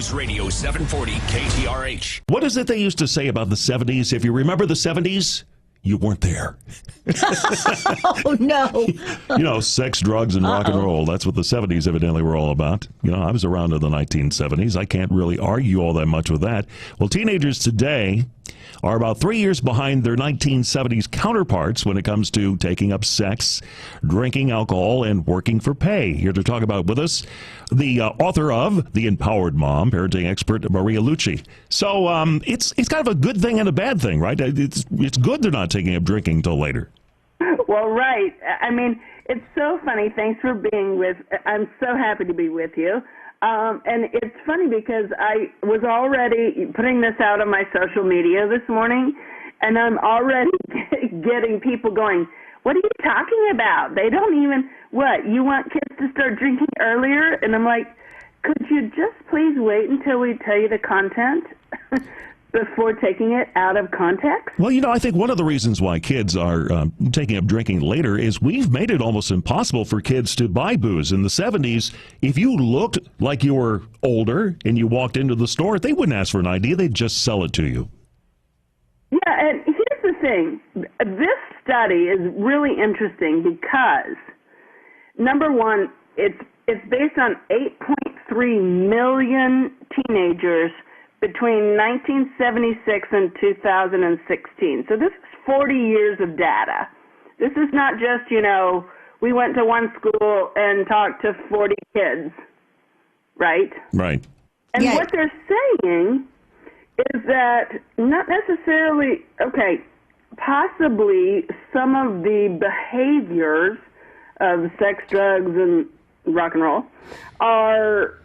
News Radio 740 KTRH. What is it they used to say about the 70s? If you remember the 70s, you weren't there. Oh, no. You know, sex, drugs, and rock and roll. That's what the 70s evidently were all about. You know, I was around in the 1970s. I can't really argue all that much with that. Well, teenagers today are about 3 years behind their 1970s counterparts when it comes to taking up sex, drinking alcohol, and working for pay. Here to talk about it with us, the author of The Empowered Mom, parenting expert Maria Lucé. So it's kind of a good thing and a bad thing, right? It's good they're not taking up drinking until later. Well, right. I mean, it's so funny. Thanks for being with. I'm so happy to be with you. And it's funny because I was already putting this out on my social media this morning, and I'm already getting people going, what are you talking about? They don't even, what, you want kids to start drinking earlier? And I'm like, could you just please wait until we tell you the content before taking it out of context? Well, you know, I think one of the reasons why kids are taking up drinking later is we've made it almost impossible for kids to buy booze. In the 70s, if you looked like you were older and you walked into the store, they wouldn't ask for an ID. They'd just sell it to you. Yeah, and here's the thing. This study is really interesting because, number one, it's based on 8.3 million teenagers between 1976 and 2016. So this is 40 years of data. This is not just, you know, we went to one school and talked to 40 kids, right? Right. And what they're saying is that not necessarily, okay, possibly some of the behaviors of sex, drugs, and rock and roll are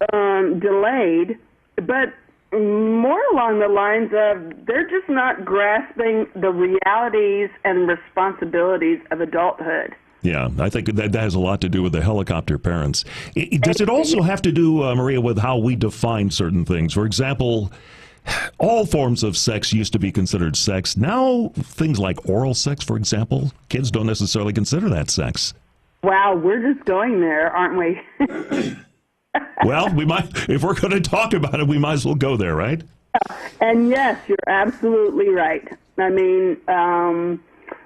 delayed, but more along the lines of they're just not grasping the realities and responsibilities of adulthood. Yeah, I think that has a lot to do with the helicopter parents. Does it also have to do, Maria, with how we define certain things? For example, all forms of sex used to be considered sex. Now, things like oral sex, for example, kids don't necessarily consider that sex. Wow, we're just going there, aren't we? Well, we might, if we're going to talk about it, we might as well go there, right? And yes, you're absolutely right. I mean,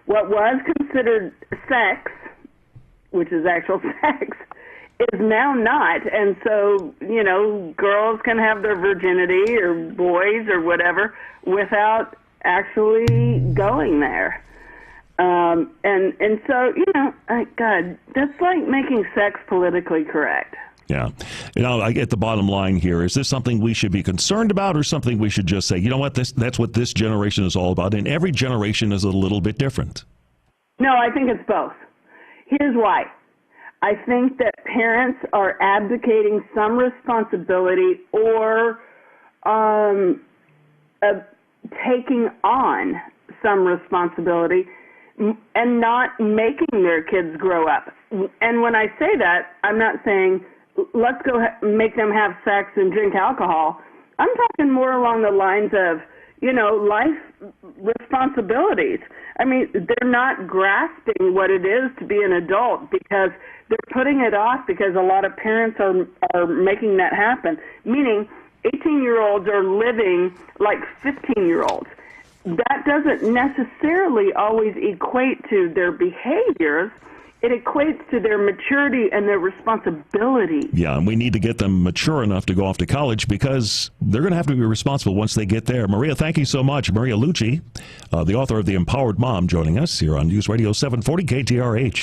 what was considered sex, which is actual sex, is now not. And so, you know, girls can have their virginity or boys or whatever without actually going there. And so, you know, God, that's like making sex politically correct. Yeah. You know, I get the bottom line here. Is this something we should be concerned about or something we should just say, you know what, that's what this generation is all about, and every generation is a little bit different? No, I think it's both. Here's why. I think that parents are abdicating some responsibility or taking on some responsibility and not making their kids grow up. And when I say that, I'm not saying let's go make them have sex and drink alcohol. I'm talking more along the lines of, you know, life responsibilities. I mean, they're not grasping what it is to be an adult because they're putting it off because a lot of parents are making that happen, meaning 18-year-olds are living like 15-year-olds. That doesn't necessarily always equate to their behaviors. It equates to their maturity and their responsibility. Yeah, and we need to get them mature enough to go off to college because they're going to have to be responsible once they get there. Maria, thank you so much. Maria Lucé, the author of The Empowered Mom, joining us here on News Radio 740 KTRH.